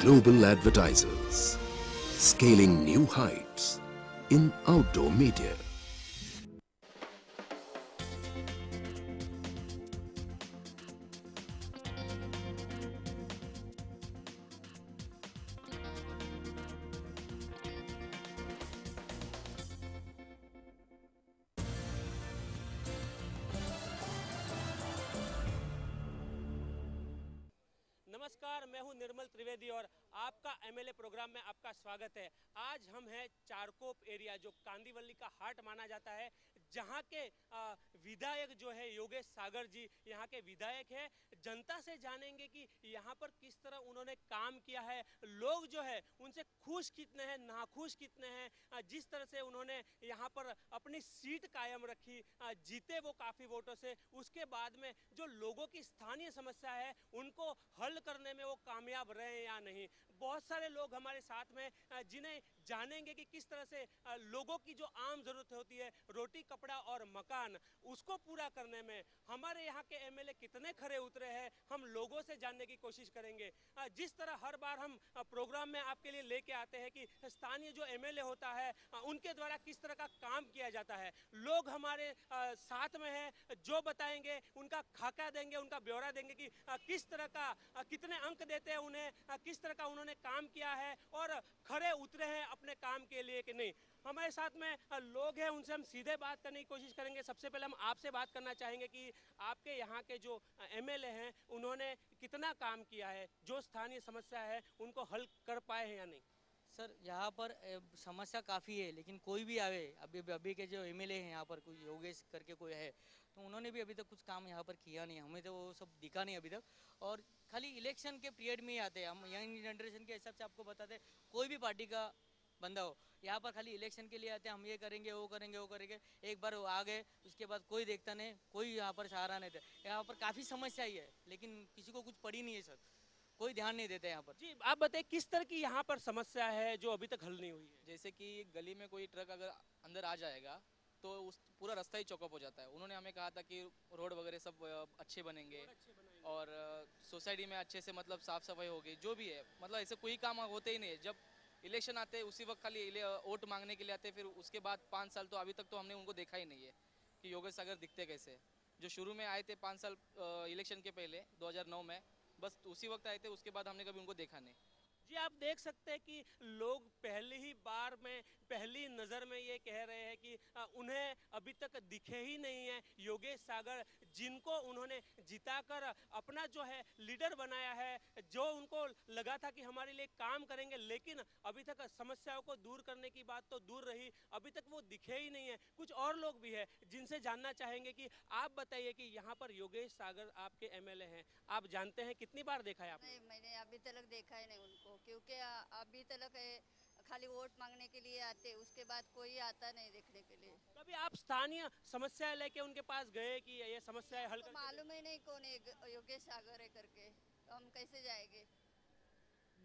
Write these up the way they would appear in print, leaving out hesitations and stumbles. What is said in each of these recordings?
global advertisers, scaling new heights in outdoor media. नमस्कार, मैं हूं निर्मल त्रिवेदी और आपका एमएलए प्रोग्राम में आपका स्वागत है। आज हम हैं चारकोप एरिया, जो कांदिवली का हार्ट माना जाता है, जहां के विधायक जो है योगेश सागर जी यहां के विधायक हैं। जनता से जानेंगे कि यहां पर किस तरह उन्होंने काम किया है, लोग जो है उनसे खुश कितने हैं, नाखुश कितने हैं। जिस तरह से उन्होंने यहां पर अपनी सीट कायम रखी, जीते वो काफ़ी वोटों से, उसके बाद में जो लोगों की स्थानीय समस्या है उनको हल करने में वो कामयाब रहे या नहीं। बहुत सारे लोग हमारे साथ में जिन्हें जानेंगे कि किस तरह से लोगों की जो आम जरूरत होती है, रोटी कपड़ा और मकान, उसको पूरा करने में हमारे यहाँ के एमएलए कितने खरे उतरे हैं, हम लोगों से जानने की कोशिश करेंगे। जिस तरह हर बार हम प्रोग्राम में आपके लिए लेके आते हैं कि स्थानीय जो एमएलए होता है उनके द्वारा किस तरह का काम किया जाता है, लोग हमारे साथ में है, जो बताएंगे उनका खाका देंगे, उनका ब्यौरा देंगे कि किस तरह का कितने अंक देते हैं उन्हें, किस तरह का उन्होंने काम किया है और खरे उतरे हैं अपने काम के लिए कि नहीं। हमारे साथ में लोग हैं, उनसे हम सीधे बात करने की कोशिश करेंगे। सबसे पहले हम आपसे बात करना चाहेंगे कि आपके यहाँ के जो एमएलए हैं उन्होंने कितना काम किया है, जो स्थानीय समस्या है उनको हल कर पाए हैं या नहीं। सर, यहाँ पर समस्या काफ़ी है, लेकिन कोई भी आवे, अभी के जो एमएलए हैं यहाँ पर, कोई योगेश करके कोई है, तो उन्होंने भी अभी तक कुछ काम यहाँ पर किया नहीं, हमें तो वो सब दिखा नहीं अभी तक। और खाली इलेक्शन के पीरियड में ही आते हैं। हम यंग जनरेशन के हिसाब से आपको बताते हैं, कोई भी पार्टी का बंदा हो, यहाँ पर खाली इलेक्शन के लिए आते हैं, हम ये करेंगे वो करेंगे वो करेंगे। एक बार वो आ गए, उसके बाद कोई देखता नहीं, कोई यहाँ पर सहारा नहीं देता। यहाँ पर काफ़ी समस्या ही है, लेकिन किसी को कुछ पड़ी नहीं है सर, कोई ध्यान नहीं देता यहाँ पर। जी, आप बताइए किस तरह की यहाँ पर समस्या है जो अभी तक हल नहीं हुई है। जैसे कि गली में कोई ट्रक अगर अंदर आ जाएगा तो उस पूरा रास्ता ही चौकअप हो जाता है। उन्होंने हमें कहा था कि रोड वगैरह सब अच्छे बनेंगे और सोसाइटी में अच्छे से मतलब साफ़ सफाई होगी, जो भी है, मतलब ऐसे कोई काम होते ही नहीं है। जब इलेक्शन आते हैं उसी वक्त खाली वोट मांगने के लिए आते हैं, फिर उसके बाद 5 साल तो अभी तक तो हमने उनको देखा ही नहीं है कि योगेश सागर दिखते कैसे। जो शुरू में आए थे 5 साल इलेक्शन के पहले 2009 में, बस उसी वक्त आए थे, उसके बाद हमने कभी उनको देखा नहीं। जी, आप देख सकते हैं कि लोग पहली ही बार में, पहली नज़र में ये कह रहे हैं कि उन्हें अभी तक दिखे ही नहीं है योगेश सागर, जिनको उन्होंने जिताकर अपना जो है लीडर बनाया है, जो उनको लगा था कि हमारे लिए काम करेंगे, लेकिन अभी तक समस्याओं को दूर करने की बात तो दूर रही, अभी तक वो दिखे ही नहीं है। कुछ और लोग भी हैं जिनसे जानना चाहेंगे कि आप बताइए कि यहाँ पर योगेश सागर आपके एमएलए हैं, आप जानते हैं, कितनी बार देखा है आपने? नहीं, मैंने अभी तक देखा ही नहीं उनको, क्योंकि अभी तक खाली वोट मांगने के लिए आते, उसके बाद कोई आता नहीं देखने के लिए। कभी आप स्थानीय समस्याएं लेके उनके पास गए कि ये समस्याएं हल तो करके मालूम ही नहीं कौन है योगेश सागर है करके, तो हम कैसे जाएंगे।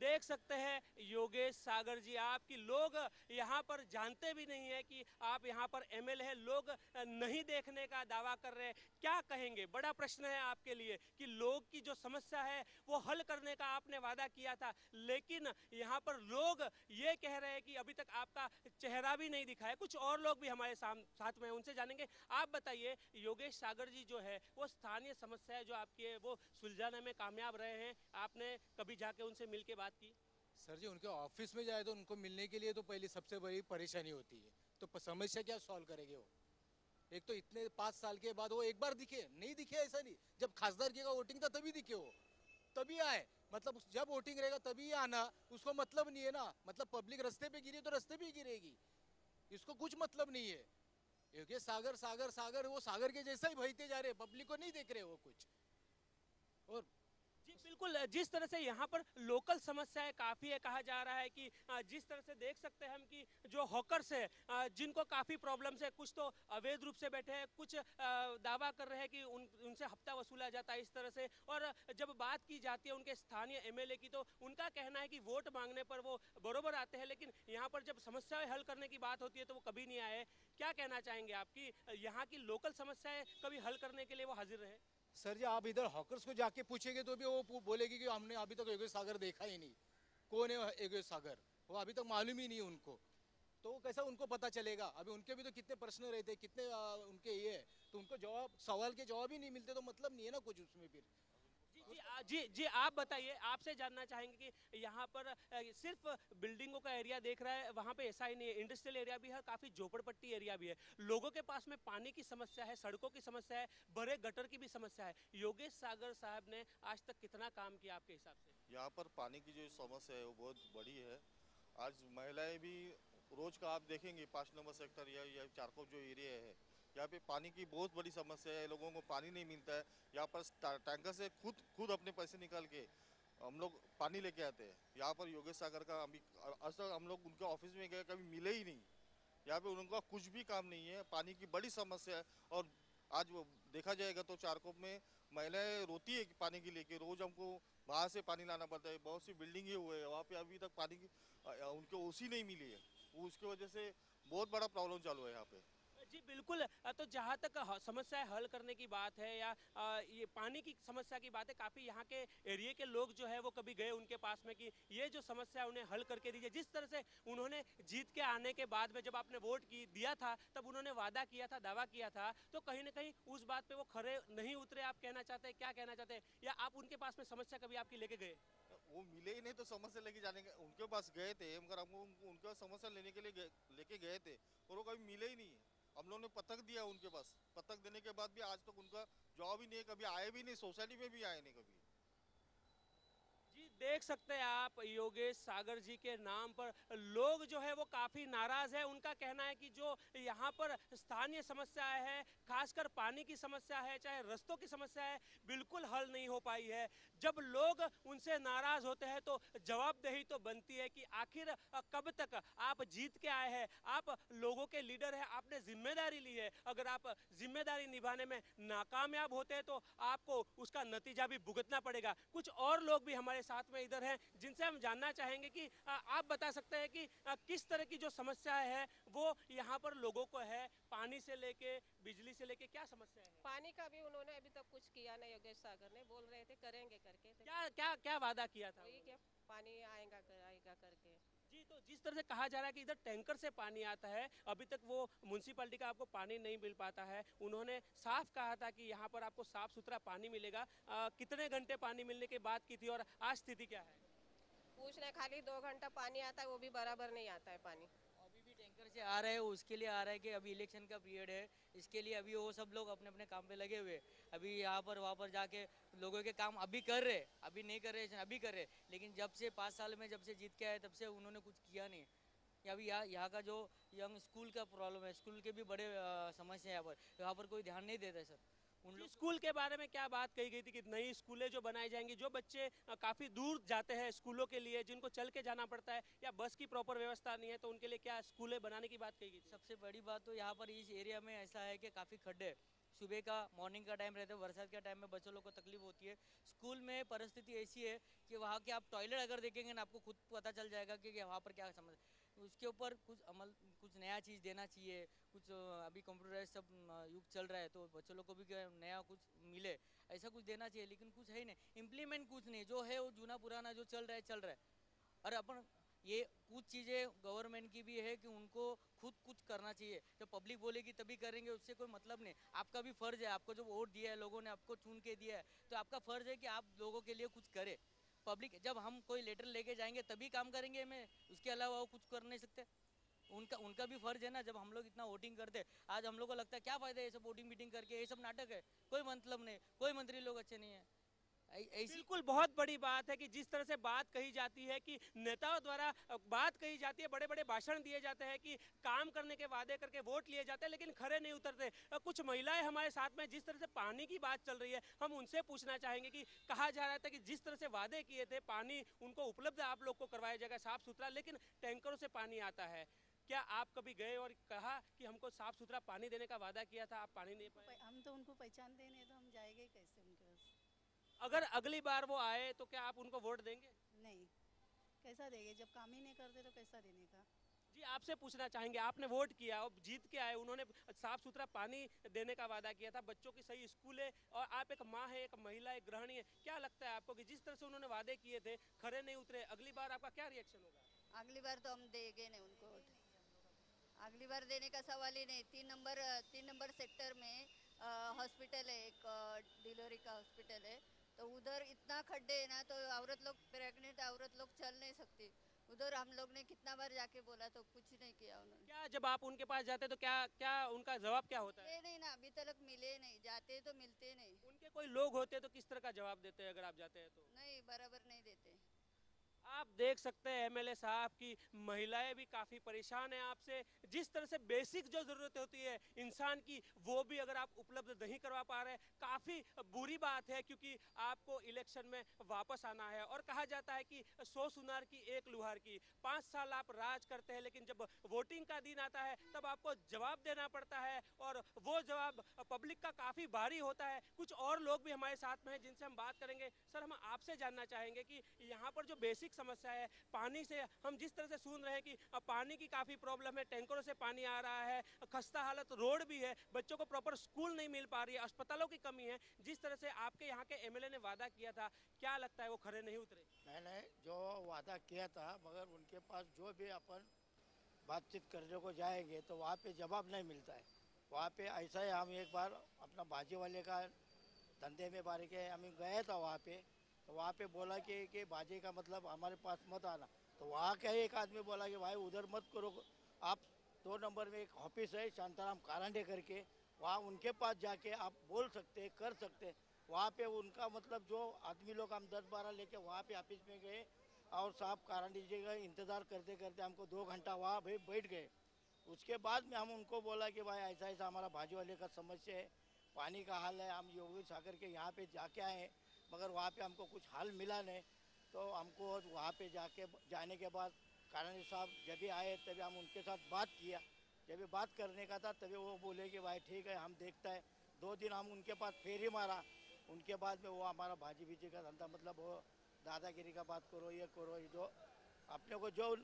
देख सकते हैं योगेश सागर जी, आपकी लोग यहाँ पर जानते भी नहीं है कि आप यहाँ पर एमएलए हैं, लोग नहीं देखने का दावा कर रहे हैं। क्या कहेंगे, बड़ा प्रश्न है आपके लिए कि लोग की जो समस्या है वो हल करने का आपने वादा किया था, लेकिन यहाँ पर लोग ये कह रहे हैं कि अभी तक आपका चेहरा भी नहीं दिखा है। कुछ और लोग भी हमारे साथ में, उनसे जानेंगे। आप बताइए, योगेश सागर जी जो है वो स्थानीय समस्या जो आपकी है वो सुलझाने में कामयाब रहे हैं, आपने कभी जाके उनसे मिल के बात की? सर जी, उनके ऑफिस में जाए तो उनको मिलने के लिए तो पहले सबसे बड़ी परेशानी होती है, तो समस्या क्या सॉल्व करेंगे वो। एक तो इतने 5 साल के बाद वो एक बार दिखे, नहीं दिखे ऐसा नहीं, जब खासदार की का वोटिंग था तभी दिखे वो, तभी आए। मतलब जब वोटिंग रहेगा तभी आना, उसको मतलब नहीं है ना। मतलब पब्लिक रास्ते पे गिरी तो रास्ते पे ही गिरेगी, इसको कुछ मतलब नहीं है। योगेश सागर सागर सागर वो सागर के जैसा ही बहते जा रहे, पब्लिक को नहीं देख रहे वो कुछ। और जी बिल्कुल, जिस तरह से यहाँ पर लोकल समस्याएं काफ़ी है, कहा जा रहा है कि जिस तरह से देख सकते हैं हम कि जो हॉकर्स है जिनको काफ़ी प्रॉब्लम्स है, कुछ तो अवैध रूप से बैठे हैं, कुछ दावा कर रहे हैं कि उनसे हफ्ता वसूला जाता है इस तरह से। और जब बात की जाती है उनके स्थानीय एमएलए की, तो उनका कहना है कि वोट मांगने पर वो बरोबर आते हैं, लेकिन यहाँ पर जब समस्याएं हल करने की बात होती है तो वो कभी नहीं आए। क्या कहना चाहेंगे आप कि यहाँ की लोकल समस्याएं कभी हल करने के लिए वो हाजिर रहे? सर जी, आप इधर हॉकर्स को जाके पूछेंगे तो भी वो बोलेगी कि हमने अभी तक योगेश सागर देखा ही नहीं। कौन है योगेश सागर, वो अभी तक मालूम ही नहीं उनको। तो कैसा उनको पता चलेगा? अभी उनके भी तो कितने प्रश्न रहते, कितने उनके ये है, तो उनको जवाब, सवाल के जवाब ही नहीं मिलते, तो मतलब नहीं है ना कुछ उसमें फिर। जी आप बताइए, आपसे जानना चाहेंगे कि यहाँ पर सिर्फ बिल्डिंगों का एरिया देख रहा है, वहाँ पे ऐसा ही नहीं है, इंडस्ट्रियल एरिया भी है, काफी झोपड़पट्टी एरिया भी है, लोगों के पास में पानी की समस्या है, सड़कों की समस्या है, बड़े गटर की भी समस्या है। योगेश सागर साहब ने आज तक कितना काम किया आपके हिसाब से? यहाँ पर पानी की जो समस्या है वो बहुत बड़ी है। आज महिलाएं भी रोज का आप देखेंगे 5 नंबर सेक्टर या चारकोप जो एरिया है, यहाँ पे पानी की बहुत बड़ी समस्या है। लोगों को पानी नहीं मिलता है। यहाँ पर टैंकर से खुद अपने पैसे निकाल के हम लोग पानी लेके आते हैं। यहाँ पर योगेश सागर का अभी आज तक हम लोग उनके ऑफिस में गए, कभी मिले ही नहीं। यहाँ पे उनका कुछ भी काम नहीं है, पानी की बड़ी समस्या है। और आज वो देखा जाएगा तो चारकोप में महिलाएं रोती है पानी के लेके, रोज हमको बाहर से पानी लाना पड़ता है। बहुत सी बिल्डिंगें हुए हैं वहाँ पे, अभी तक पानी की उनको ओसी नहीं मिली है, उसकी वजह से बहुत बड़ा प्रॉब्लम चालू है यहाँ पे। जी बिल्कुल। तो जहाँ तक समस्या हल करने की बात है या ये पानी की समस्या की बात है, काफ़ी यहाँ के एरिया के लोग जो है वो कभी गए उनके पास में कि ये जो समस्या उन्हें हल करके दीजिए। जिस तरह से उन्होंने जीत के आने के बाद में, जब आपने वोट दिया था, तब उन्होंने वादा किया था, दावा किया था, तो कहीं ना कहीं उस बात पे वो खरे नहीं उतरे। आप कहना चाहते हैं, क्या कहना चाहते हैं? या आप उनके पास में समस्या कभी आपकी लेके गए? वो मिले ही नहीं तो समस्या लेके जाने के उनके पास गए थे, मगर हमको उनका समस्या लेने के लिए लेके गए थे और वो कभी मिले ही नहीं। हम लोगों ने पतक दिया उनके पास, पतक देने के बाद भी आज तक उनका जवाब ही नहीं है, कभी आए भी नहीं, सोसाइटी में भी आए नहीं कभी। जी देख सकते हैं आप, योगेश सागर जी के नाम पर लोग जो है वो काफी नाराज है। उनका कहना है कि जो यहाँ पर स्थानीय समस्याएं है, खासकर पानी की समस्या है, चाहे रस्तों की समस्या है, बिल्कुल हल नहीं हो पाई है। जब लोग उनसे नाराज होते हैं तो जवाबदेही तो बनती है कि आखिर कब तक आप जीत के आए हैं, आप लोगों के लीडर हैं, आपने जिम्मेदारी ली है। अगर आप जिम्मेदारी निभाने में नाकामयाब होते हैं तो आपको उसका नतीजा भी भुगतना पड़ेगा। कुछ और लोग भी हमारे साथ में इधर हैं, जिनसे हम जानना चाहेंगे कि आप बता सकते हैं कि किस तरह की जो समस्या है वो यहाँ पर लोगों को है, पानी से लेके बिजली से लेके क्या समस्या है? पानी का भी उन्होंने अभी तक कुछ किया नहीं। योगेश सागर ने बोल रहे थे करेंगे करके, तो क्या क्या क्या वादा किया था? वही क्या पानी आएगा करके। जी, तो जिस तरह से कहा जा रहा है कि इधर टैंकर से पानी आता है, अभी तक वो म्युनिसिपैलिटी का आपको पानी नहीं मिल पाता है। उन्होंने साफ कहा था कि यहाँ पर आपको साफ सुथरा पानी मिलेगा। कितने घंटे पानी मिलने की बात की थी और आज स्थिति क्या है? पूछ रहे, खाली 2 घंटा पानी आता है, वो भी बराबर नहीं आता है पानी। अभी भी टैंकर से आ रहे हैं, उसके लिए आ रहा है कि अभी इलेक्शन का पीरियड है, इसके लिए अभी वो सब लोग अपने अपने काम पे लगे हुए। अभी यहाँ पर वहाँ पर जाके लोगों के काम अभी कर रहे, अभी नहीं कर रहे, अभी कर रहे, लेकिन जब से 5 साल में जब से जीत के आए तब से उन्होंने कुछ किया नहीं। अभी यहाँ का जो यंग स्कूल का प्रॉब्लम है, स्कूल के भी बड़े समस्या है, यहाँ पर कोई ध्यान नहीं देता है सर। उन लोग स्कूल के बारे में क्या बात कही गई थी कि नई स्कूलें जो बनाई जाएंगी, जो बच्चे काफी दूर जाते हैं स्कूलों के लिए, जिनको चल के जाना पड़ता है या बस की प्रॉपर व्यवस्था नहीं है, तो उनके लिए क्या स्कूलें बनाने की बात कही गई थी? सबसे बड़ी बात तो यहाँ पर इस एरिया में ऐसा है कि काफ़ी खड्डे, सुबह का मॉर्निंग का टाइम रहता है, बरसात के टाइम में बच्चों लोग को तकलीफ होती है। स्कूल में परिस्थिति ऐसी है कि वहाँ के आप टॉयलेट अगर देखेंगे ना, आपको खुद पता चल जाएगा कि वहाँ पर क्या समझ। उसके ऊपर कुछ नया चीज़ देना चाहिए। कुछ अभी कंप्यूटराइज सब युग चल रहा है, तो बच्चों लोग को भी नया कुछ मिले, ऐसा कुछ देना चाहिए, लेकिन कुछ है ही नहीं। इम्प्लीमेंट कुछ नहीं, जो है वो जूना पुराना जो चल रहा है। और अपन ये कुछ चीज़ें गवर्नमेंट की भी है कि उनको खुद कुछ करना चाहिए। जब पब्लिक बोलेगी तभी करेंगे, उससे कोई मतलब नहीं। आपका भी फ़र्ज़ है, आपको जो वोट दिया है लोगों ने, आपको चुन के दिया है, तो आपका फ़र्ज़ है कि आप लोगों के लिए कुछ करें। पब्लिक जब हम कोई लेटर लेके जाएंगे तभी काम करेंगे में, उसके अलावा वो कुछ कर नहीं सकते। उनका भी फर्ज है ना। जब हम लोग इतना वोटिंग करते, आज हम लोग को लगता है क्या फ़ायदा है ये सब वोटिंग मीटिंग करके, ये सब नाटक है, कोई मतलब नहीं, कोई मंत्री लोग अच्छे नहीं है। बिल्कुल, बहुत बड़ी बात है कि जिस तरह से बात कही जाती है कि नेताओं द्वारा बात कही जाती है, बड़े बड़े भाषण दिए जाते हैं कि काम करने के वादे करके वोट लिए जाते हैं, लेकिन खरे नहीं उतरते। कुछ महिलाएं हमारे साथ में, जिस तरह से पानी की बात चल रही है, हम उनसे पूछना चाहेंगे कि कहा जा रहा था कि जिस तरह से वादे किए थे, पानी उनको उपलब्ध आप लोग को करवाया जाएगा साफ सुथरा, लेकिन टैंकरों से पानी आता है। क्या आप कभी गए और कहा कि हमको साफ सुथरा पानी देने का वादा किया था, आप पानी नहीं पाए? हम तो उनको पहचानते नहीं, तो हम जाएंगे कैसे उनके पास? अगर अगली बार वो आए तो क्या आप उनको वोट देंगे? नहीं, कैसा देंगे जब काम ही नहीं करते, तो कैसा देने का? जी आपसे पूछना चाहेंगे, आपने वोट किया और जीत के आए, उन्होंने साफ सुथरा पानी देने का वादा किया था, बच्चों की सही स्कूल है, और आप एक माँ है, एक महिला, एक गृहिणी है, क्या लगता है आपको कि जिस तरह से उन्होंने वादे किए थे खरे नहीं उतरे, अगली बार आपका क्या रिएक्शन होगा? अगली बार तो हम देंगे नहीं उनको वोट। अगली बार देने का सवाल ही नहीं। 3 नंबर सेक्टर में हॉस्पिटल है, एक डिलीवरी का हॉस्पिटल है, तो उधर इतना खड्डे है ना, तो औरत लोग, प्रेग्नेंट औरत लोग चल नहीं सकती उधर। हम लोग ने कितना बार जाके बोला तो कुछ नहीं किया उन्होंने। क्या जब आप उनके पास जाते तो क्या क्या उनका जवाब क्या होता है? मिले नहीं ना, अभी तक मिले नहीं, जाते तो मिलते नहीं। उनके कोई लोग होते तो किस तरह का जवाब देते हैं अगर आप जाते हैं तो? नहीं, बराबर नहीं देते। आप देख सकते हैं एमएलए साहब की महिलाएं भी काफी परेशान हैं आपसे, जिस तरह से बेसिक जो जरूरत होती है इंसान की वो भी अगर आप उपलब्ध नहीं करवा पा रहे, काफी बुरी बात है, क्योंकि आपको इलेक्शन में वापस आना है और कहा जाता है कि 100 सुनार की एक लुहार की। 5 साल आप राज करते हैं, लेकिन जब वोटिंग का दिन आता है तब आपको जवाब देना पड़ता है, और वो जवाब पब्लिक का काफी भारी होता है। कुछ और लोग भी हमारे साथ में हैं जिनसे हम बात करेंगे। सर, हम आपसे जानना चाहेंगे कि यहाँ पर जो बेसिक समस्या है पानी से, हम जिस तरह से सुन रहे हैं कि पानी की काफी प्रॉब्लम है, टैंकरों से पानी आ रहा है, खस्ता हालत रोड भी है, बच्चों को प्रॉपर स्कूल नहीं मिल पा रही है, अस्पतालों की कमी है, जिस तरह से आपके यहाँ के एमएलए ने वादा किया था, क्या लगता है वो खरे नहीं उतरे? मैंने जो वादा किया था, मगर उनके पास जो भी अपन बातचीत करने को जाएंगे तो वहाँ पे जवाब नहीं मिलता है। वहाँ पे ऐसा है, हम एक बार अपना भाजी वाले का धंधे में बारे के हम गए था वहाँ पे, तो वहाँ पे बोला कि भाजी का मतलब हमारे पास मत आना। तो वहाँ का एक आदमी बोला कि भाई उधर मत करो, आप 2 नंबर में एक ऑफिस है शांताराम कारांडे करके, वहाँ उनके पास जाके आप बोल सकते हैं, कर सकते हैं। वहाँ पे उनका मतलब जो आदमी लोग हम 10-12 लेके वहाँ पे ऑफिस में गए, और साहब कारांडे जी का इंतज़ार करते करते हमको 2 घंटा वहाँ भाई बैठ गए। उसके बाद में हम उनको बोला कि भाई ऐसा ऐसा हमारा भाजी वाले का समस्या है, पानी का हाल है, हम योगी सागर के यहाँ पे जाके आए, मगर वहाँ पे हमको कुछ हल मिला नहीं। तो हमको वहाँ पे जाने के बाद कारांडे साहब जब भी आए तभी हम उनके साथ बात किया, जब भी बात करने का था तभी वो बोले कि भाई ठीक है हम देखता है। 2 दिन हम उनके पास फेरी मारा, उनके बाद में वो हमारा भाजी भीजी का धंधा, मतलब वो दादागिरी का बात करो, ये करो, ये जो अपने को जो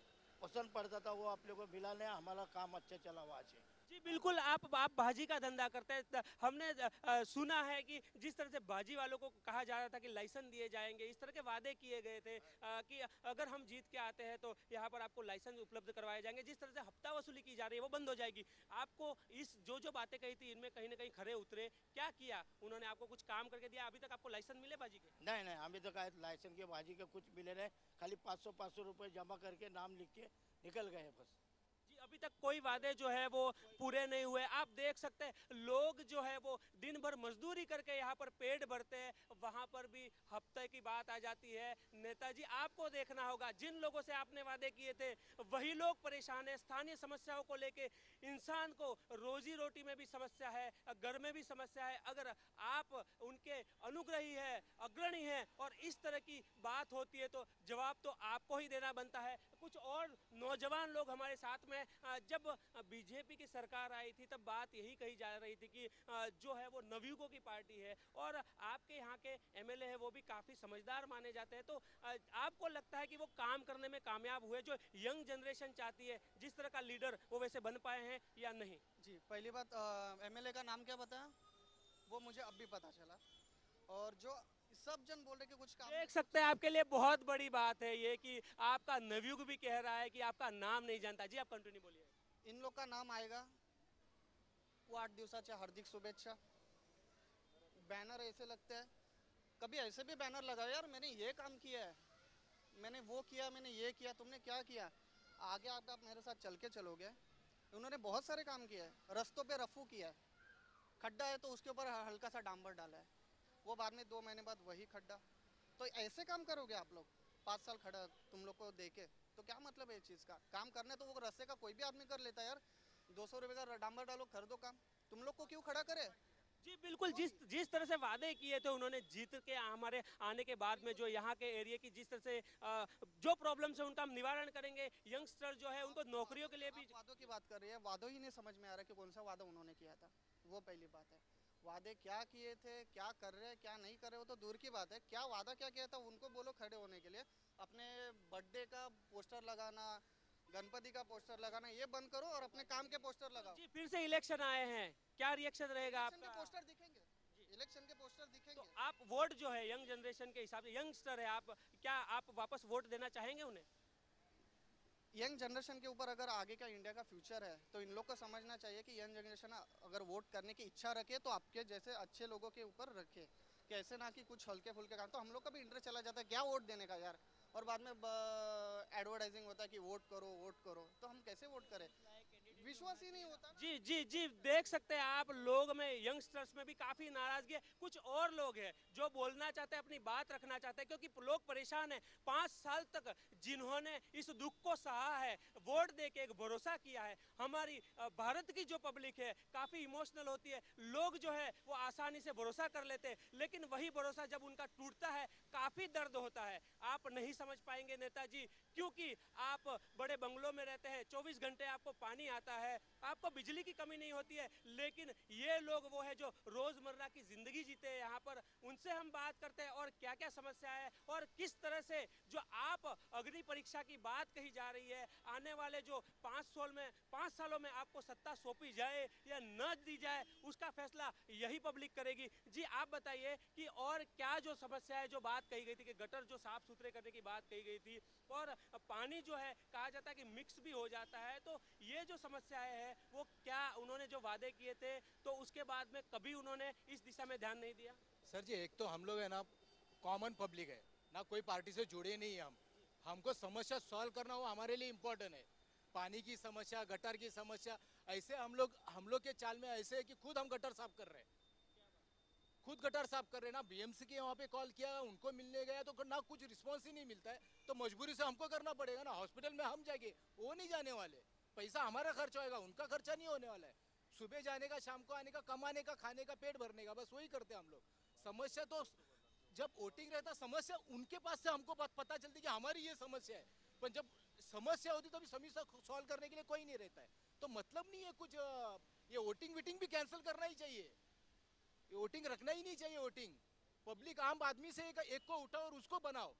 पसंद पड़ता था वो अपने को मिला नहीं, हमारा काम अच्छा चला वहाँ से। जी बिल्कुल, आप भाजी का धंधा करते हैं, हमने सुना है कि जिस तरह से भाजी वालों को कहा जा रहा था कि लाइसेंस दिए जाएंगे, इस तरह के वादे किए गए थे कि अगर हम जीत के आते हैं तो यहाँ पर आपको लाइसेंस उपलब्ध करवाए जाएंगे, जिस तरह से हफ्ता वसूली की जा रही है वो बंद हो जाएगी। आपको इस जो बातें कही थी इनमें कहीं ना कहीं खरे उतरे? क्या किया उन्होंने? आपको कुछ काम करके दिया? अभी तक आपको लाइसेंस मिले भाजी के? नहीं, अभी तक लाइसेंस के भाजी के कुछ मिले नहीं, खाली 500 रुपये जमा करके नाम लिख के निकल गए बस। जी, अभी तक कोई वादे जो है वो पूरे नहीं हुए। आप देख सकते हैं लोग जो है वो दिन भर मजदूरी करके यहाँ पर पेट भरते हैं, वहाँ पर भी हफ्ते की बात आ जाती है। नेताजी, आपको देखना होगा, जिन लोगों से आपने वादे किए थे वही लोग परेशान है। स्थानीय समस्याओं को लेके इंसान को रोजी रोटी में भी समस्या है, घर में भी समस्या है। अगर आप उनके अनुग्रही है, अग्रणी है, और इस तरह की बात होती है तो जवाब तो आपको ही देना बनता है। कुछ और नौजवान लोग हमारे साथ में, जब बीजेपी की सरकार आई थी तब बात यही कही जा रही थी कि जो है वो नवयुगों की पार्टी है, और आपके यहाँ के एमएलए है वो भी काफी समझदार माने जाते हैं। तो आपको लगता है कि वो काम करने में कामयाब हुए, जो यंग जनरेशन चाहती है जिस तरह का लीडर, वो वैसे बन पाए हैं या नहीं? जी, पहली बात, एमएलए का नाम क्या बताया वो मुझे अब भी पता चला, और जो सब जन बोल रहे कि कुछ काम देख सकते हैं, आपके लिए बहुत बड़ी बात है ये कि आपका नवयुग भी कह रहा है कि आपका नाम नहीं जानता। जी, आप कंटिन्यू बोलिए। इन लोग का नाम आएगा, 8 दिवसाच्या हार्दिक शुभेच्छा। बैनर ऐसे लगते हैं, कभी ऐसे भी बैनर लगाओ यार, मैंने ये काम किया है, मैंने वो किया, मैंने ये किया, तुमने क्या किया। आगे आप मेरे साथ चल के चलोगे, उन्होंने बहुत सारे काम किया है। रस्तों पे रफू किया है, खड्डा है तो उसके ऊपर हल्का सा डांबर डाला है, वो बाद में 2 महीने बाद वही खड्डा। तो ऐसे काम करोगे आप लोग 5 साल खड़ा तुम लोग को देके, तो क्या मतलब है इस चीज़ का? काम करने तो वो रास्ते का कोई भी आदमी कर लेता है यार, 200 रुपये का डांबर डालो, कर दो काम, तुम लोग को क्यों खड़ा करे? जी बिल्कुल, जिस तरह से वादे किए थे उन्होंने जीत के हमारे आने के बाद में, जो यहाँ के एरिया की जिस तरह से जो प्रॉब्लम्स है उनका हम निवारण करेंगे, यंगस्टर जो है उनको नौकरियों के लिए भी। वादों की बात कर रही है, वादों ही नहीं समझ में आ रहा कि कौन सा वादा उन्होंने किया था। वो पहली बात है, वादे क्या किए थे, क्या कर रहे हैं, क्या नहीं कर रहे, वो तो दूर की बात है। क्या वादा क्या किया था उनको बोलो खड़े होने के लिए। अपने बर्थडे का पोस्टर लगाना, गणपति का पोस्टर लगाना ये बंद करो और अपने काम के पोस्टर लगाओ। जी फिर से इलेक्शन आए हैं, क्या रिएक्शन रहेगा इलेक्शन के आपका? पोस्टर दिखेंगे, इलेक्शन के पोस्टर दिखेंगे। तो आप वोट जो है यंग जनरेशन के हिसाब से, यंगस्टर है आप, क्या आप वापस वोट देना चाहेंगे उन्हें? यंग जनरेशन के ऊपर अगर आगे का इंडिया का फ्यूचर है तो इन लोग को समझना चाहिए कि यंग जनरेशन अगर वोट करने की इच्छा रखे तो आपके जैसे अच्छे लोगों के ऊपर रखे, कि ऐसे ना कि कुछ हल्के फुल्के काम। तो हम लोग का भी इंटरेस्ट चला जाता है क्या वोट देने का यार, और बाद में एडवर्टाइजिंग होता है कि वोट करो, तो हम कैसे वोट करें, विश्वास ही नहीं होता। जी जी जी, देख सकते हैं आप, लोग में, यंगस्टर्स में भी काफी नाराजगी है। कुछ और लोग हैं जो बोलना चाहते हैं, अपनी बात रखना चाहते हैं, क्योंकि लोग परेशान हैं। 5 साल तक जिन्होंने इस दुख को सहा है, वोट देके एक भरोसा किया है, हमारी भारत की जो पब्लिक है काफी इमोशनल होती है, लोग जो है वो आसानी से भरोसा कर लेते हैं, लेकिन वही भरोसा जब उनका टूटता है काफी दर्द होता है। आप नहीं समझ पाएंगे नेताजी, क्योंकि आप बड़े बंगलों में रहते हैं, 24 घंटे आपको पानी आता है, आपको बिजली की कमी नहीं होती है, लेकिन ये लोग वो है जो रोजमर्रा की जिंदगी जीते हैं यहाँ पर, उनसे हम बात करते हैं और क्या क्या समस्या है और किस तरह से जो आप अग्नि परीक्षा की बात कही जा रही है, आने वाले जो 5 सालों में आपको सत्ता सौंपी जाए या न दी जाए, उसका फैसला यही पब्लिक करेगी। जी आप बताइए कि और क्या जो समस्या है, जो बात कही गई थी कि गटर जो साफ सुथरे करने की बात कही गई थी, और पानी जो है कहा जाता है कि मिक्स भी हो जाता है, तो ये जो समस्याएं हैं वो क्या उन्होंने जो वादे किए थे तो उसके बाद में कभी उन्होंने इस दिशा में ध्यान नहीं दिया? सर जी, एक तो हम लोग है ना कॉमन पब्लिक है ना, कोई पार्टी से जुड़े नहीं है, हमको समस्या सॉल्व करना वो हमारे लिए इम्पोर्टेंट है। पानी की समस्या, गटर की समस्या, ऐसे हम लोग के चाल में ऐसे है कि खुद हम गटर साफ कर रहे हैं, खुद गटर साफ कर रहे हैं ना। बीएमसी के वहाँ पे कॉल किया, उनको मिलने गया तो ना कुछ रिस्पॉन्स ही नहीं मिलता है, तो मजबूरी से हमको करना पड़ेगा ना। हॉस्पिटल में हम जाएंगे, वो नहीं जाने वाले, पैसा हमारा खर्च होएगा, उनका खर्चा नहीं होने वाला है। सुबह जाने का, शाम को आने का, कमाने का, खाने का, पेट भरने का, बस वही करते हैं हम लोग। समस्या तो जब वोटिंग रहता, समस्या उनके पास से हमको पता चलती कि हमारी ये समस्या है, पर जब समस्या होती तो भी समस्या सॉल्व करने के लिए कोई नहीं रहता है, तो मतलब नहीं है कुछ। ये वोटिंग भी कैंसिल करना ही चाहिए, वोटिंग रखना ही नहीं चाहिए। वोटिंग पब्लिक आम आदमी से एक को उठाओ और उसको बनाओ,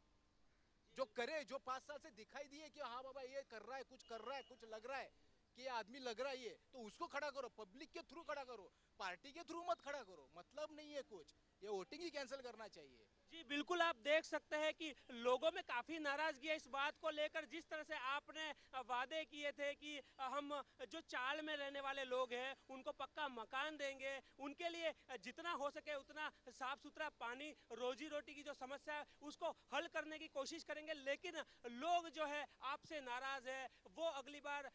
जो करे, जो 5 साल से दिखाई दिए कि हाँ बाबा ये कर रहा है, कुछ कर रहा है, कुछ लग रहा है कि ये आदमी लग रहा है, ये तो उसको खड़ा करो, पब्लिक के थ्रू खड़ा करो, पार्टी के थ्रू मत खड़ा करो। मतलब नहीं है कुछ, ये वोटिंग ही कैंसिल करना चाहिए। जी बिल्कुल, आप देख सकते हैं कि लोगों में काफी नाराजगी है इस बात को लेकर, जिस तरह से आपने वादे किए थे कि हम जो चाल में रहने वाले लोग हैं उनको पक्का मकान देंगे, उनके लिए जितना हो सके उतना साफ सुथरा पानी, रोजी रोटी की जो समस्या है उसको हल करने की कोशिश करेंगे, लेकिन लोग जो है आपसे नाराज है। वो अगली बार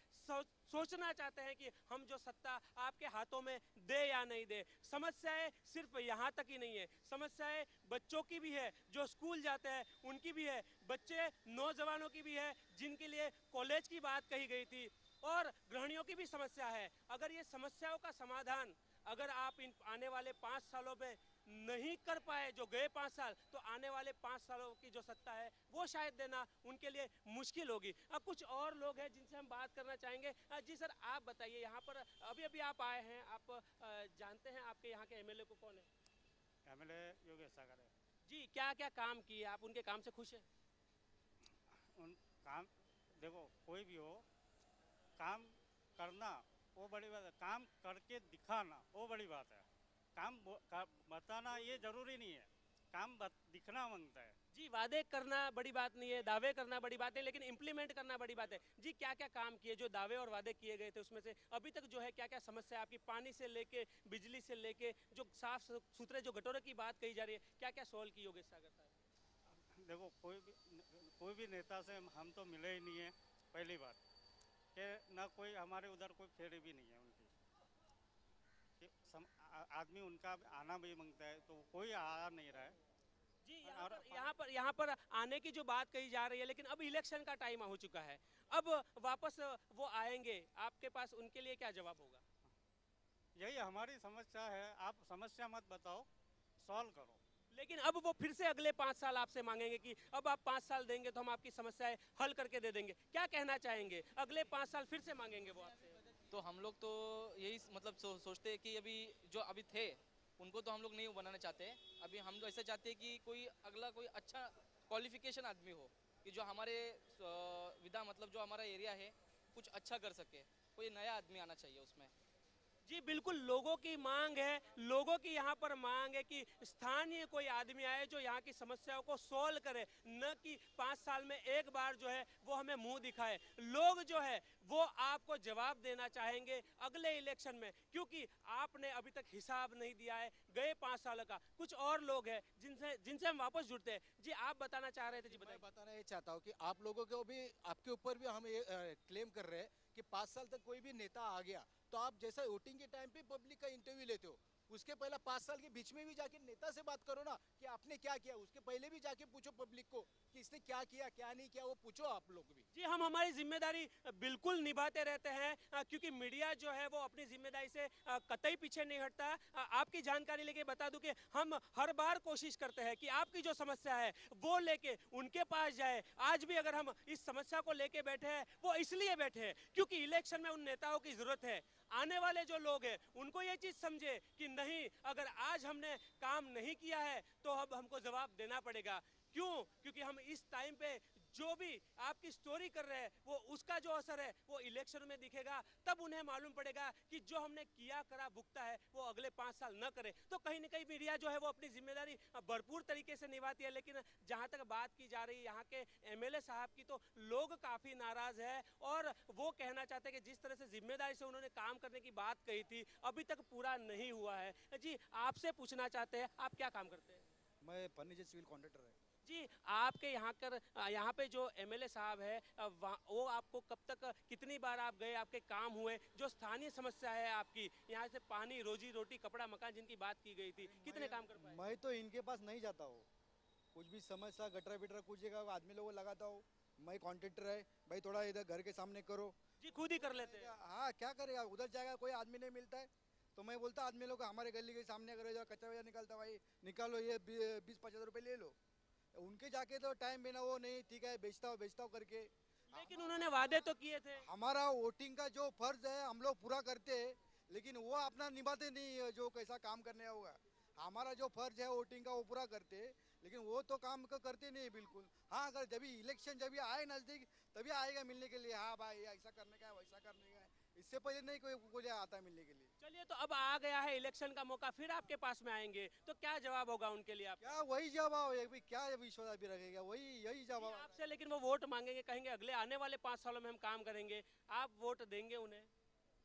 सोचना चाहते हैं कि हम जो सत्ता आपके हाथों में दे या नहीं दे। समस्याएं सिर्फ यहाँ तक ही नहीं है, समस्याएं बच्चों की भी है, जो स्कूल जाते हैं उनकी भी है, बच्चे नौजवानों की भी है जिनके लिए कॉलेज की बात कही गई थी, और गृहिणियों की भी समस्या है। अगर ये समस्याओं का समाधान अगर आप इन आने वाले 5 सालों में नहीं कर पाए, जो गए 5 साल, तो आने वाले 5 सालों की जो सत्ता है वो शायद देना उनके लिए मुश्किल होगी। अब कुछ और लोग हैं जिनसे हम बात करना चाहेंगे। जी सर, आप बताइए, यहाँ पर अभी आप आए हैं, आप जानते हैं आपके यहाँ के एमएलए को कौन है? एमएलए योगेश सागर है जी। क्या क्या काम किए आप, उनके काम से खुश हैं? उन काम, देखो कोई भी हो, काम करना वो बड़ी बात है, काम करके दिखाना वो बड़ी बात है। काम बताना ये जरूरी नहीं है, काम दिखना मांगता है। जी, वादे करना बड़ी बात नहीं है, दावे करना बड़ी बात है, लेकिन इम्प्लीमेंट करना बड़ी बात है। जी क्या क्या काम किए, जो दावे और वादे किए गए थे उसमें से अभी तक जो है क्या क्या समस्या है आपकी, पानी से लेके, बिजली से लेके, जो साफ सुथरे जो गटोरे की बात कही जा रही है, क्या क्या सॉल्व की योगेश सागर साहब? देखो कोई भी नेता से हम तो मिले ही नहीं है, पहली बात कि ना कोई हमारे उधर कोई फेरी भी नहीं है उनकी, आदमी उनका आना भी मांगता है तो कोई आ नहीं रहा है। जी, यहाँ पर आने की जो बात कही जा रही है, लेकिन अब इलेक्शन का टाइम हो चुका है, अब वापस वो आएंगे, आपके पास उनके लिए क्या जवाब होगा? यही हमारी समस्या है, आप समस्या मत बताओ, सॉल्व करो। लेकिन अब वो फिर से अगले 5 साल आपसे मांगेंगे कि अब आप 5 साल देंगे तो हम आपकी समस्याएं हल करके दे देंगे। क्या कहना चाहेंगे? अगले 5 साल फिर से मांगेंगे वो आपसे? तो हम लोग तो यही मतलब सोचते हैं कि अभी जो अभी थे उनको तो हम लोग नहीं बनाना चाहते। अभी हम लोग ऐसा चाहते हैं कि कोई अगला कोई अच्छा क्वालिफिकेशन आदमी हो, कि जो हमारे विधा मतलब जो हमारा एरिया है कुछ अच्छा कर सके, कोई नया आदमी आना चाहिए उसमें। जी बिल्कुल, लोगों की मांग है, लोगों की यहाँ पर मांग है कि स्थानीय कोई आदमी आए जो यहाँ की समस्याओं को सोल्व करे, न कि 5 साल में एक बार जो है वो हमें मुंह दिखाए। लोग जो है वो आपको जवाब देना चाहेंगे अगले इलेक्शन में, क्योंकि आपने अभी तक हिसाब नहीं दिया है गए 5 साल का। कुछ और लोग हैं जिनसे जिनसे हम वापस जुड़ते हैं। जी आप बताना चाह रहे थे। जी मैं बताइए। बताना ये चाहता हूँ कि आप लोगों को भी, आपके ऊपर भी हम ये क्लेम कर रहे हैं कि 5 साल तक कोई भी नेता आ गया तो आप जैसा वोटिंग के टाइम पे पब्लिक का इंटरव्यू लेते हो, उसके पहले 5 साल के बीच में भी जाके नेता से बात करो ना कि आपने क्या किया। उसके पहले भी जाके पूछो पब्लिक को कि इसने क्या किया क्या नहीं किया, वो पूछो आप लोग भी। जी हम हमारी जिम्मेदारी बिल्कुल निभाते रहते हैं, क्योंकि मीडिया जो है वो अपनी जिम्मेदारी से कतई पीछे नहीं हटता। आपकी जानकारी लेके बता दूं कि हम हर बार कोशिश करते हैं कि आपकी जो समस्या है वो लेके उनके पास जाए। आज भी अगर हम इस समस्या को लेके बैठे हैं वो इसलिए बैठे हैं क्योंकि इलेक्शन में उन नेताओं की जरूरत है। आने वाले जो लोग हैं उनको ये चीज समझे कि नहीं, अगर आज हमने काम नहीं किया है तो अब हमको जवाब देना पड़ेगा। क्यों? क्योंकि हम इस टाइम पे जो भी आपकी स्टोरी कर रहे हैं वो उसका जो असर है वो इलेक्शन में दिखेगा। तब उन्हें मालूम पड़ेगा कि जो हमने किया करा भुगता है वो अगले 5 साल न करे। तो कहीं ना कहीं मीडिया जो है वो अपनी जिम्मेदारी भरपूर तरीके से निभाती है। लेकिन जहां तक बात की जा रही है यहाँ के एमएलए साहब की, तो लोग काफी नाराज है और वो कहना चाहते हैं कि जिस तरह से जिम्मेदारी से उन्होंने काम करने की बात कही थी अभी तक पूरा नहीं हुआ है। जी आपसे पूछना चाहते हैं, आप क्या काम करते हैं? मैं फर्नीचर सिविल कॉन्ट्रैक्टर है। जी आपके यहाँ पे जो एमएलए साहब है वो आपको कब तक, कितनी बार आप गए, आपके काम हुए? जो स्थानीय समस्या है आपकी यहाँ से पानी, रोजी रोटी, कपड़ा, मकान जिनकी बात की गई थी, कितने काम कर पाए? मैं तो इनके पास नहीं जाता हूँ, कुछ भी समस्या गटर बिटर कुछ जगह आदमी लोगों लगाता हूँ। मैं कॉन्ट्रैक्टर है भाई, थोड़ा इधर घर के सामने करो। जी खुद ही कर लेते हैं? हाँ क्या करेगा, उधर जाएगा कोई आदमी नहीं मिलता है तो मैं बोलता आदमी लोग हमारे गली के सामने करो, जो कचरा वचरा निकलता भाई निकालो, ये 20-50 रुपए ले लो। उनके जाके तो टाइम बिना वो नहीं, ठीक है बेचता हूँ करके। लेकिन उन्होंने वादे तो किए थे। हमारा वोटिंग का जो फर्ज है हम लोग पूरा करते हैं, लेकिन वो अपना निभाते नहीं जो कैसा काम करने होगा। हमारा जो फर्ज है वोटिंग का वो पूरा करते, लेकिन वो तो काम को करते नहीं बिल्कुल। हाँ अगर जब इलेक्शन जब आए नजदीक तभी आएगा मिलने के लिए, हाँ भाई ऐसा करने का है वैसा करने का है, इससे पहले नहीं कोई आता है मिलने के लिए। चलिए तो अब आ गया है इलेक्शन का मौका, फिर आपके पास में आएंगे तो क्या जवाब होगा उनके लिए? आप क्या वही जवाब है, क्या विश्वास भी रखेगा, वही यही जवाब आपसे। लेकिन वो वोट मांगेंगे, कहेंगे अगले आने वाले 5 सालों में हम काम करेंगे, आप वोट देंगे उन्हें?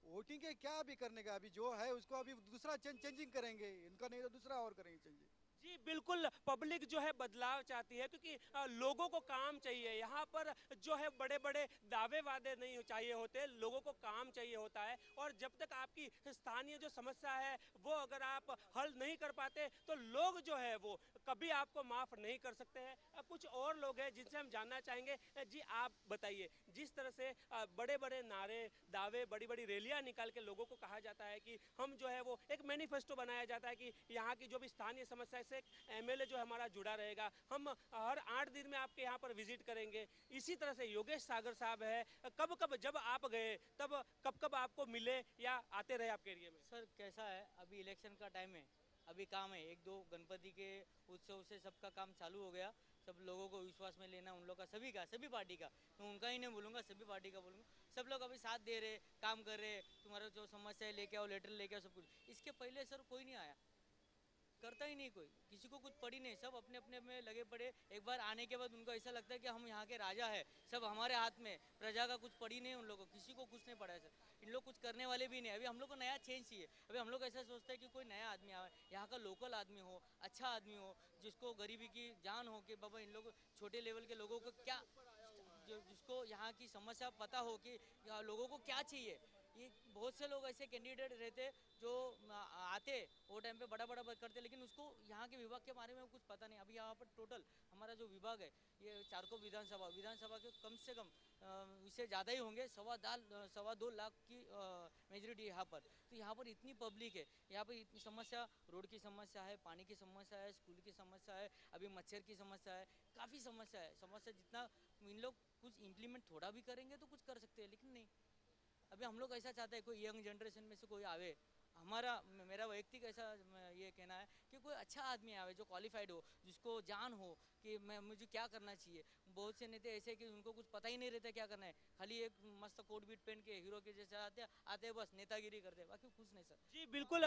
वोटिंग के क्या अभी करने का, अभी जो है उसको अभी दूसरा चेंजिंग करेंगे, इनका नहीं तो दूसरा और करेंगे चेंजिंग। जी बिल्कुल, पब्लिक जो है बदलाव चाहती है क्योंकि लोगों को काम चाहिए। यहाँ पर जो है बड़े बड़े दावे वादे नहीं चाहिए होते, लोगों को काम चाहिए होता है। और जब तक आपकी स्थानीय जो समस्या है वो अगर आप हल नहीं कर पाते तो लोग जो है वो कभी आपको माफ नहीं कर सकते हैं। कुछ और लोग हैं जिनसे हम जानना चाहेंगे। जी आप बताइए, जिस तरह से बड़े बड़े नारे, दावे, बड़ी बड़ी रैलियां निकाल के लोगों को कहा जाता है कि हम जो है वो एक मैनिफेस्टो बनाया जाता है कि यहाँ की जो भी स्थानीय समस्या से एमएलए जो हमारा जुड़ा रहेगा, हम हर 8 दिन में आपके यहाँ पर विजिट करेंगे। इसी तरह से योगेश सागर साहब है, कब कब जब आप गए तब कब कब आपको मिले या आते रहे आपके एरिया में? सर कैसा है, अभी इलेक्शन का टाइम है, अभी काम है, 1-2 गणपति के उत्सव से सबका काम चालू हो गया। सब लोगों को विश्वास में लेना उन लोग का, सभी का, सभी पार्टी का, मैं उनका ही नहीं बोलूँगा, सभी पार्टी का बोलूँगा। सब लोग अभी साथ दे रहे, काम कर रहे, तुम्हारा जो समस्या है लेके आओ, लेटर लेके आओ, सब कुछ। इसके पहले सर कोई नहीं आया, करता ही नहीं कोई, किसी को कुछ पड़ी नहीं, सब अपने अपने में लगे पड़े। एक बार आने के बाद उनको ऐसा लगता है कि हम यहाँ के राजा है, सब हमारे हाथ में, प्रजा का कुछ पड़ी नहीं उन लोगों को, किसी को कुछ नहीं पड़ा है सर। इन लोग कुछ करने वाले भी नहीं। अभी हम लोग को नया चेंज चाहिए। अभी हम लोग ऐसा सोचते हैं कि कोई नया आदमी आए, यहाँ का लोकल आदमी हो, अच्छा आदमी हो, जिसको गरीबी की जान हो कि बाबा इन लोग छोटे लेवल के लोगों को क्या, जिसको यहाँ की समस्या पता हो कि लोगों को क्या चाहिए। ये बहुत से लोग ऐसे कैंडिडेट रहते जो आते वो टाइम पे बड़ा बड़ा करते, लेकिन उसको यहाँ के विभाग के बारे में कुछ पता नहीं। अभी यहाँ पर टोटल हमारा जो विभाग है ये चारकोप विधानसभा के कम से कम इससे ज़्यादा ही होंगे, 2.25 लाख की मेजोरिटी यहाँ पर। तो यहाँ पर इतनी पब्लिक है, यहाँ पर इतनी समस्या, रोड की समस्या है, पानी की समस्या है, स्कूल की समस्या है, अभी मच्छर की समस्या है, काफ़ी समस्या है। समस्या जितना इन लोग कुछ इम्प्लीमेंट थोड़ा भी करेंगे तो कुछ कर सकते हैं, लेकिन नहीं। अभी हम लोग ऐसा चाहते हैं कोई यंग जनरेशन में से कोई आवे, मेरा वैयक्तिक ऐसा ये कहना है कि कोई अच्छा आदमी आवे जो क्वालिफाइड हो, जिसको जान हो कि मैं मुझे क्या करना चाहिए। बहुत से नेता ऐसे कि उनको कुछ पता ही नहीं रहता क्या करना है, खाली एक मस्त कोट बीट पहन के हीरो के जैसे आते हैं, बस नेतागिरी करते हैं, बाकी कुछ नहीं सर। जी बिल्कुल,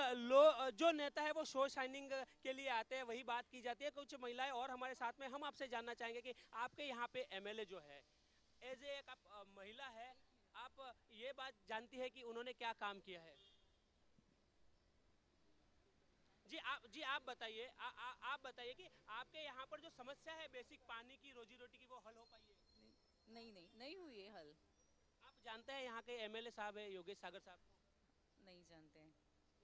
जो नेता है वो शो शाइनिंग के लिए आते हैं, वही बात की जाती है। कुछ महिलाएं और हमारे साथ में, हम आपसे जानना चाहेंगे कि आपके यहाँ पे एमएलए जो है, एज ए एक आप महिला है, आप ये बात जानती है कि उन्होंने क्या काम किया है? जी आप बताइए, आप बताइए कि आपके यहाँ पर जो समस्या है बेसिक पानी की, रोजी रोटी की, वो हल हो पाई है? नहीं हुई है हल। आप जानते हैं यहाँ के एमएलए साहब है योगेश सागर साहब? नहीं जानते हैं।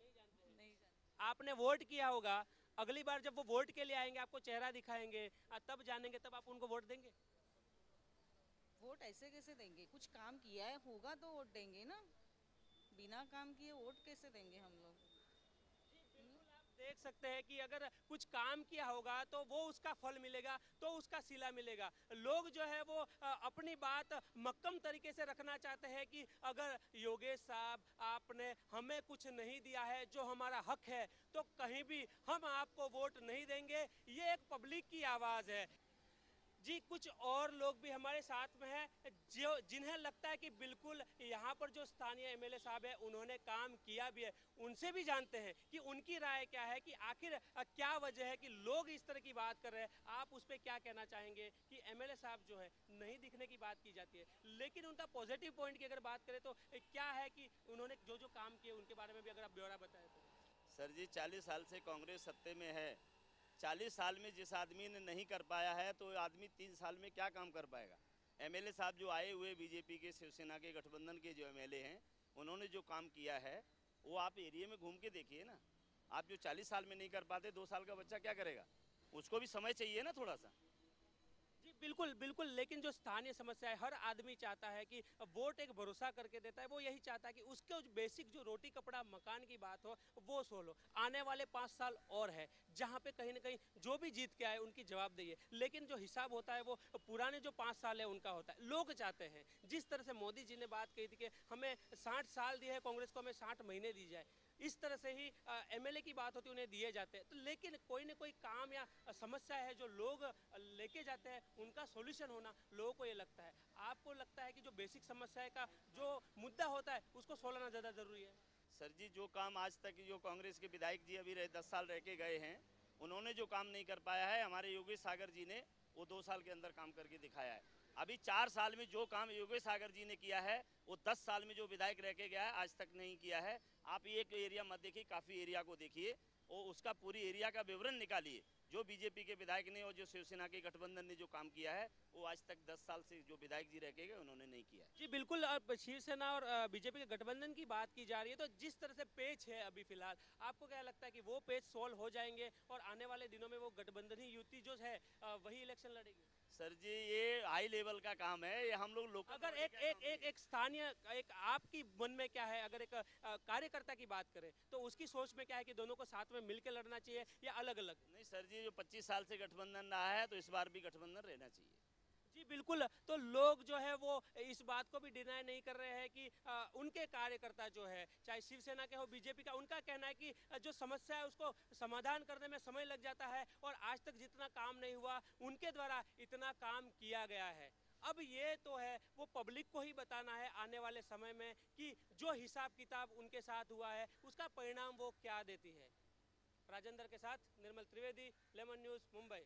नहीं जानते। आपने वोट किया होगा, अगली बार जब वो वोट के लिए आएंगे आपको चेहरा दिखाएंगे, तब जानेंगे, तब आप उनको वोट देंगे? वोट ऐसे कैसे देंगे, कुछ काम किया है होगा तो वोट देंगे ना, बिना काम किए वोट कैसे देंगे हम लोग। देख सकते हैं कि अगर कुछ काम किया होगा तो वो उसका फल मिलेगा, तो उसका सिला मिलेगा। लोग जो है वो अपनी बात मक्कम तरीके से रखना चाहते हैं कि अगर योगेश साहब आपने हमें कुछ नहीं दिया है जो हमारा हक है, तो कहीं भी हम आपको वोट नहीं देंगे। ये एक पब्लिक की आवाज़ है। जी कुछ और लोग भी हमारे साथ में हैं जो जिन्हें लगता है कि बिल्कुल यहाँ पर जो स्थानीय एमएलए साहब है उन्होंने काम किया भी है। उनसे भी जानते हैं कि उनकी राय क्या है, कि आखिर क्या वजह है कि लोग इस तरह की बात कर रहे हैं। आप उस पर क्या कहना चाहेंगे कि एमएलए साहब जो है नहीं दिखने की बात की जाती है, लेकिन उनका पॉजिटिव पॉइंट की अगर बात करें तो क्या है कि उन्होंने जो काम किए उनके बारे में भी अगर आप ब्यौरा बताएं तो? सर जी 40 साल से कांग्रेस सत्ते में है, 40 साल में जिस आदमी ने नहीं कर पाया है तो आदमी 3 साल में क्या काम कर पाएगा। एमएलए साहब जो आए हुए बीजेपी के, शिवसेना के गठबंधन के जो एमएलए हैं, उन्होंने जो काम किया है वो आप एरिया में घूम के देखिए ना। आप जो 40 साल में नहीं कर पाते, 2 साल का बच्चा क्या करेगा, उसको भी समय चाहिए ना थोड़ा सा। जी बिल्कुल बिल्कुल, लेकिन जो स्थानीय समस्या है, हर आदमी चाहता है कि वोट एक भरोसा करके देता है, वो यही चाहता है कि उसके बेसिक जो रोटी कपड़ा मकान की बात हो वो सोल हो। आने वाले 5 साल और है जहाँ पे कहीं ना कहीं जो भी जीत के आए उनकी जवाबदेही है, लेकिन जो हिसाब होता है वो पुराने जो 5 साल है उनका होता है। लोग चाहते हैं, जिस तरह से मोदी जी ने बात कही थी कि हमें 60 साल दिए हैं कांग्रेस को, हमें 60 महीने दी जाए, इस तरह से ही एमएलए की बात होती है, उन्हें दिए जाते हैं। तो लेकिन कोई ना कोई काम या समस्या है जो लोग लेके जाते हैं, उनका सॉल्यूशन होना लोगों को ये लगता है। आपको लगता है कि जो बेसिक समस्या का जो मुद्दा होता है उसको सोलना ज़्यादा ज़रूरी है? सर जी जो काम आज तक जो कांग्रेस के विधायक जी अभी 10 साल रह के गए हैं, उन्होंने जो काम नहीं कर पाया है, हमारे योगेश सागर जी ने वो 2 साल के अंदर काम करके दिखाया है। अभी 4 साल में जो काम योगेश सागर जी ने किया है वो 10 साल में जो विधायक रह के गया है आज तक नहीं किया है। आप एक एरिया मत देखिए, काफ़ी एरिया को देखिए और उसका पूरी एरिया का विवरण निकालिए। जो बीजेपी के विधायक ने और जो शिवसेना के गठबंधन ने जो काम किया है वो आज तक 10 साल से जो विधायक जी रह के गए उन्होंने नहीं किया। जी बिल्कुल, अब शिवसेना और बीजेपी के गठबंधन की बात की जा रही है, तो जिस तरह से पेच है अभी फिलहाल, आपको क्या लगता है कि वो पेच सॉल्व हो जाएंगे और आने वाले दिनों में वो गठबंधनी युति जो है वही इलेक्शन लड़ेगी? सर जी ये हाई लेवल का काम है, ये हम लोग अगर एक स्थानीय, एक आपकी मन में क्या है, अगर एक कार्यकर्ता की बात करें तो उसकी सोच में क्या है कि दोनों को साथ में मिलकर लड़ना चाहिए या अलग अलग? नहीं सर जी, जो 25 साल से गठबंधन रहा है तो इस बार भी गठबंधन रहना चाहिए। जी बिल्कुल, तो लोग जो है वो इस बात को भी डिनाई नहीं कर रहे हैं कि उनके कार्यकर्ता जो है, चाहे शिवसेना के हो बीजेपी का, उनका कहना है कि जो समस्या है उसको समाधान करने में समय लग जाता है और आज तक जितना काम नहीं हुआ उनके द्वारा इतना काम किया गया है। अब ये तो है वो पब्लिक को ही बताना है आने वाले समय में कि जो हिसाब किताब उनके साथ हुआ है उसका परिणाम वो क्या देती है। राजेंद्र के साथ निर्मल त्रिवेदी, लेमन न्यूज़, मुंबई।